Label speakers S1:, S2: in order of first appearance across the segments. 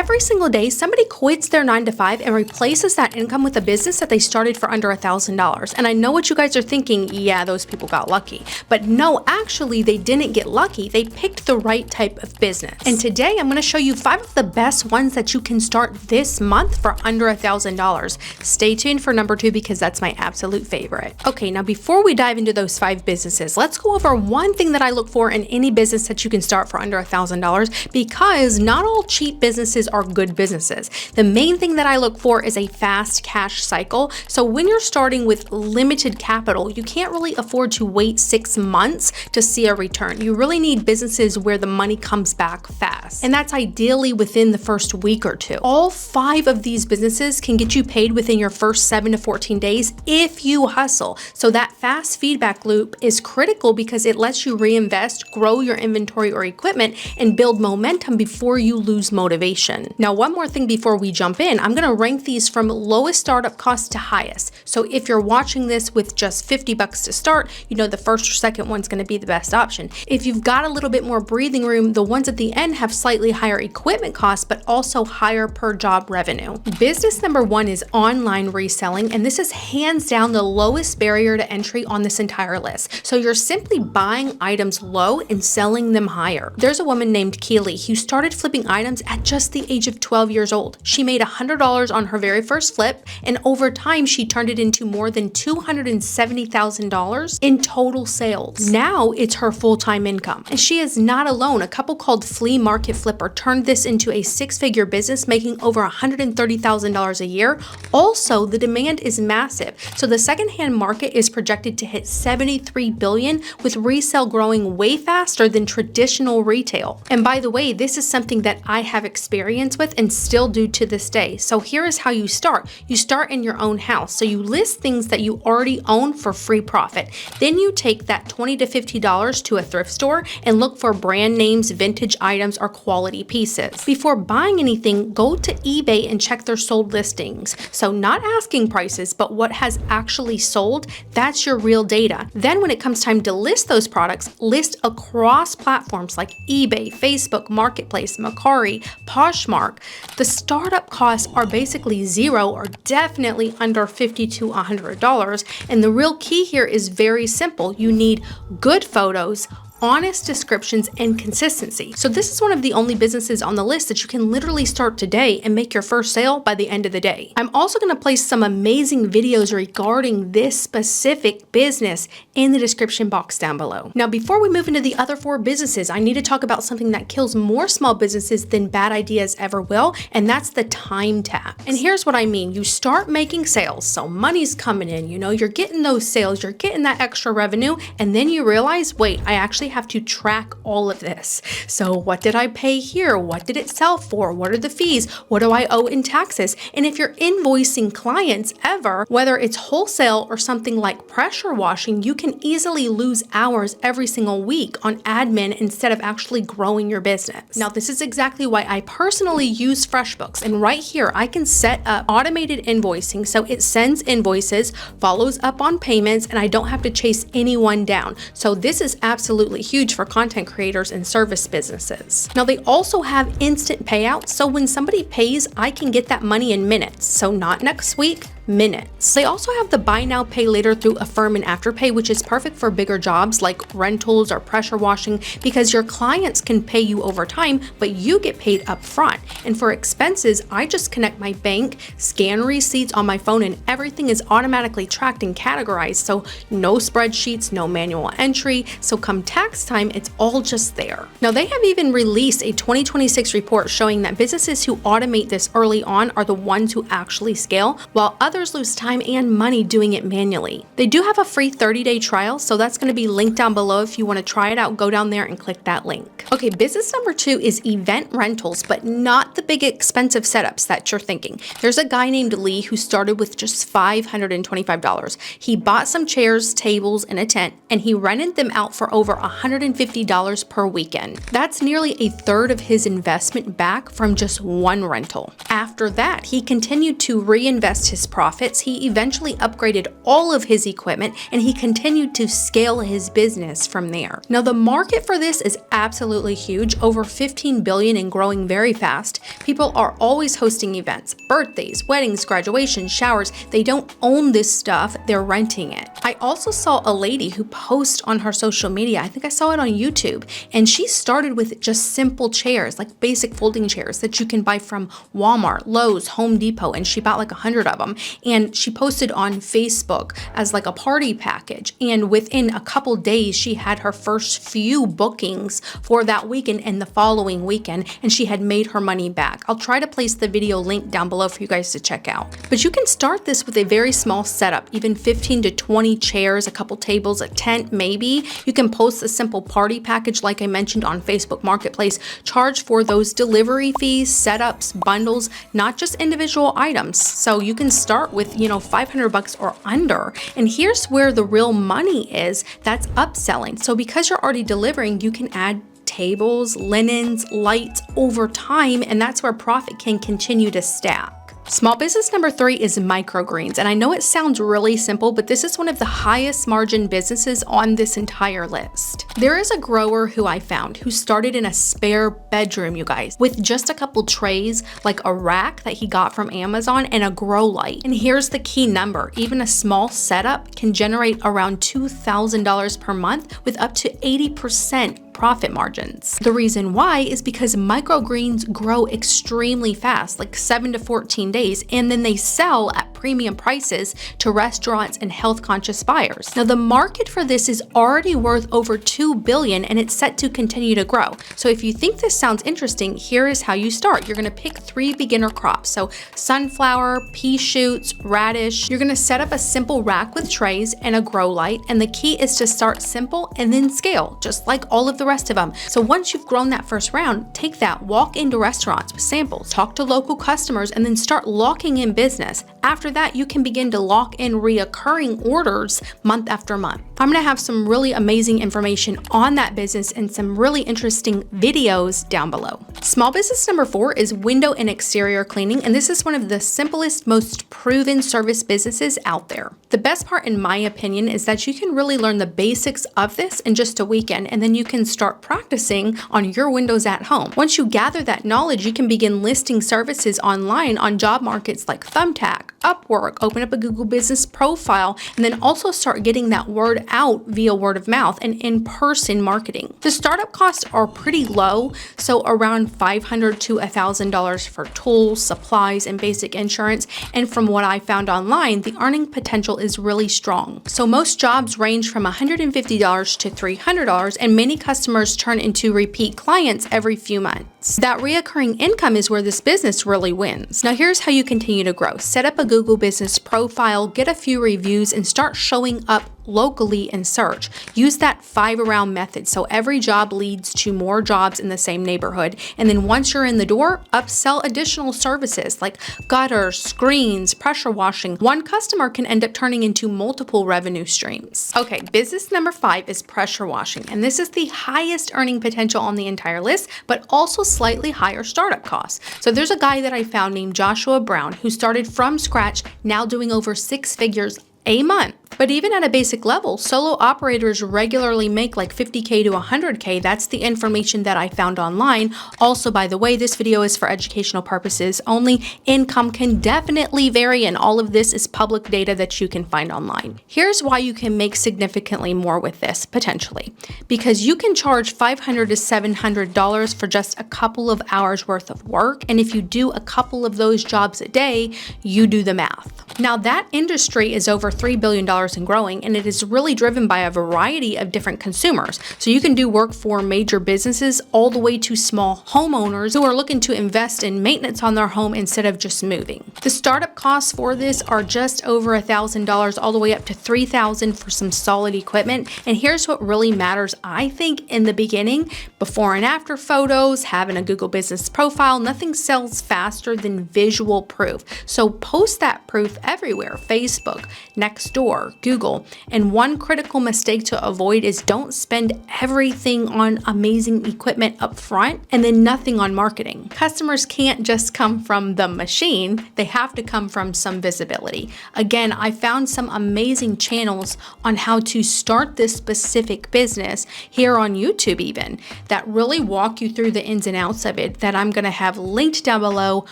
S1: Every single day, somebody quits their 9 to 5 and replaces that income with a business that they started for under $1,000. And I know what you guys are thinking, yeah, those people got lucky. But no, actually, they didn't get lucky. They picked the right type of business. And today, I'm going to show you 5 of the best ones that you can start this month for under $1,000. Stay tuned for number 2 because that's my absolute favorite. Okay, now before we dive into those 5 businesses, let's go over one thing that I look for in any business that you can start for under $1,000, because not all cheap businesses are good businesses. The main thing that I look for is a fast cash cycle. So when you're starting with limited capital, you can't really afford to wait 6 months to see a return. You really need businesses where the money comes back fast. And that's ideally within the first week or 2. All 5 of these businesses can get you paid within your first 7 to 14 days if you hustle. So that fast feedback loop is critical because it lets you reinvest, grow your inventory or equipment, and build momentum before you lose motivation. Now, one more thing before we jump in, I'm going to rank these from lowest startup cost to highest. So if you're watching this with just $50 to start, you know the first or second one's going to be the best option. If you've got a little bit more breathing room, the ones at the end have slightly higher equipment costs, but also higher per job revenue. Business number 1 is online reselling, and this is hands down the lowest barrier to entry on this entire list. So you're simply buying items low and selling them higher. There's a woman named Keely who started flipping items at just the age of 12 years old. She made $100 on her very first flip, and over time she turned it into more than $270,000 in total sales. Now it's her full-time income. And she is not alone. A couple called Flea Market Flipper turned this into a 6-figure business, making over $130,000 a year. Also, the demand is massive. So the secondhand market is projected to hit $73 billion, with resale growing way faster than traditional retail. And by the way, this is something that I have experience with and still do to this day. So here is how you start. You start in your own house. So you list things that you already own for free profit. Then you take that $20 to $50 to a thrift store and look for brand names, vintage items, or quality pieces. Before buying anything, go to eBay and check their sold listings. So not asking prices, but what has actually sold. That's your real data. Then when it comes time to list those products, list across platforms like eBay, Facebook Marketplace, Mercari, Poshmark. The startup costs are basically zero or definitely under $50 to $100. And the real key here is very simple. You need good photos, honest descriptions, and consistency. So this is one of the only businesses on the list that you can literally start today and make your first sale by the end of the day. I'm also going to place some amazing videos regarding this specific business in the description box down below. Now, before we move into the other 4 businesses, I need to talk about something that kills more small businesses than bad ideas ever will, and that's the time tax. And here's what I mean. You start making sales, so money's coming in, you know, you're getting those sales, you're getting that extra revenue, and then you realize, wait, I actually have to track all of this. So what did I pay here? What did it sell for? What are the fees? What do I owe in taxes? And if you're invoicing clients ever, whether it's wholesale or something like pressure washing, you can easily lose hours every single week on admin instead of actually growing your business. Now, this is exactly why I personally use FreshBooks. And right here, I can set up automated invoicing so it sends invoices, follows up on payments, and I don't have to chase anyone down. So this is absolutely huge for content creators and service businesses. Now, they also have instant payouts, so when somebody pays, I can get that money in minutes. So not next week, minutes. They also have the buy now, pay later through Affirm and Afterpay, which is perfect for bigger jobs like rentals or pressure washing, because your clients can pay you over time, but you get paid up front. And for expenses, I just connect my bank, scan receipts on my phone, and everything is automatically tracked and categorized. So no spreadsheets, no manual entry. So come tax time, it's all just there. Now, they have even released a 2026 report showing that businesses who automate this early on are the ones who actually scale, while others lose time and money doing it manually. They do have a free 30-day trial, so that's going to be linked down below. If you want to try it out, go down there and click that link. Okay, business number 2 is event rentals, but not the big expensive setups that you're thinking. There's a guy named Lee who started with just $525. He bought some chairs, tables, and a tent, and he rented them out for over $150 per weekend. That's nearly a third of his investment back from just one rental. After that, he continued to reinvest his profit profits, he eventually upgraded all of his equipment and he continued to scale his business from there. Now, the market for this is absolutely huge, over 15 billion and growing very fast. People are always hosting events, birthdays, weddings, graduations, showers. They don't own this stuff, they're renting it. I also saw a lady who posts on her social media, I think I saw it on YouTube, and she started with just simple chairs, like basic folding chairs that you can buy from Walmart, Lowe's, Home Depot, and she bought like 100 of them. And she posted on Facebook as like a party package. And within a couple days, she had her first few bookings for that weekend and the following weekend, and she had made her money back. I'll try to place the video link down below for you guys to check out. But you can start this with a very small setup, even 15 to 20 chairs, a couple tables, a tent maybe. You can post a simple party package like I mentioned on Facebook Marketplace, charge for those delivery fees, setups, bundles, not just individual items. So you can start with, $500 or under. And here's where the real money is, that's upselling. So because you're already delivering, you can add tables, linens, lights over time, and that's where profit can continue to stack. Small business number 3 is Microgreens, and I know it sounds really simple, but this is one of the highest margin businesses on this entire list. There is a grower who I found who started in a spare bedroom, you guys, with just a couple trays, like a rack that he got from Amazon and a grow light. And here's the key number, even a small setup can generate around $2,000 per month with up to 80% profit margins. The reason why is because microgreens grow extremely fast, like 7 to 14 days, and then they sell at premium prices to restaurants and health conscious buyers. Now, the market for this is already worth over $2 billion and it's set to continue to grow. So if you think this sounds interesting, here is how you start. You're gonna pick 3 beginner crops. So sunflower, pea shoots, radish. You're gonna set up a simple rack with trays and a grow light. And the key is to start simple and then scale, just like all of the rest of them. So once you've grown that first round, take that, walk into restaurants with samples, talk to local customers, and then start locking in business. After that, you can begin to lock in reoccurring orders month after month. I'm gonna have some really amazing information on that business and some really interesting videos down below. Small business number 4 is window and exterior cleaning, and this is one of the simplest, most proven service businesses out there. The best part, in my opinion, is that you can really learn the basics of this in just a weekend, and then you can start practicing on your windows at home. Once you gather that knowledge, you can begin listing services online on job markets like Thumbtack, Upwork, open up a Google business profile, and then also start getting that word out via word of mouth and in-person marketing. The startup costs are pretty low, so around $500 to $1,000 for tools, supplies, and basic insurance. And from what I found online, the earning potential is really strong. So most jobs range from $150 to $300, and many customers turn into repeat clients every few months. That reoccurring income is where this business really wins. Now here's how you continue to grow. Set up a Google business profile, get a few reviews, and start showing up locally in search. Use that 5 around method, so every job leads to more jobs in the same neighborhood. And then once you're in the door, upsell additional services like gutters, screens, pressure washing. One customer can end up turning into multiple revenue streams. Okay, business number 5 is pressure washing, and this is the highest earning potential on the entire list, but also slightly higher startup costs. So there's a guy that I found named Joshua Brown who started from scratch, now doing over 6 figures a month. But even at a basic level, solo operators regularly make like $50K to $100K. That's the information that I found online. Also, by the way, this video is for educational purposes only. Income can definitely vary, and all of this is public data that you can find online. Here's why you can make significantly more with this, potentially. Because you can charge $500 to $700 for just a couple of hours worth of work, and if you do a couple of those jobs a day, you do the math. Now that industry is over $3 billion and growing, and it is really driven by a variety of different consumers. So you can do work for major businesses all the way to small homeowners who are looking to invest in maintenance on their home instead of just moving. The startup costs for this are just over $1,000 all the way up to $3,000 for some solid equipment. And here's what really matters, I think, in the beginning: before and after photos, having a Google business profile. Nothing sells faster than visual proof. So post that proof everywhere: Facebook, Nextdoor, Google. And one critical mistake to avoid is don't spend everything on amazing equipment up front and then nothing on marketing. Customers can't just come from the machine, they have to come from some visibility. Again, I found some amazing channels on how to start this specific business here on YouTube even, that really walk you through the ins and outs of it, that I'm gonna have linked down below,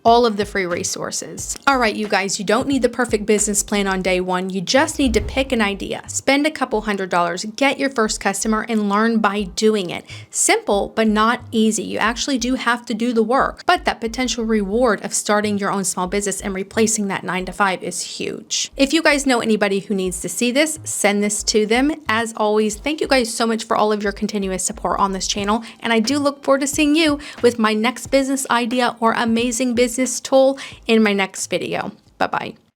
S1: all of the free resources. All right, you guys, you don't need the perfect business plan on day one. You just need to pick an idea, spend a couple $100s, get your first customer, and learn by doing it. Simple, but not easy. You actually do have to do the work, but that potential reward of starting your own small business and replacing that 9-to-5 is huge. If you guys know anybody who needs to see this, send this to them. As always, thank you guys so much for all of your continuous support on this channel, and I do look forward to seeing you with my next business idea or amazing business tool in my next video. Bye-bye.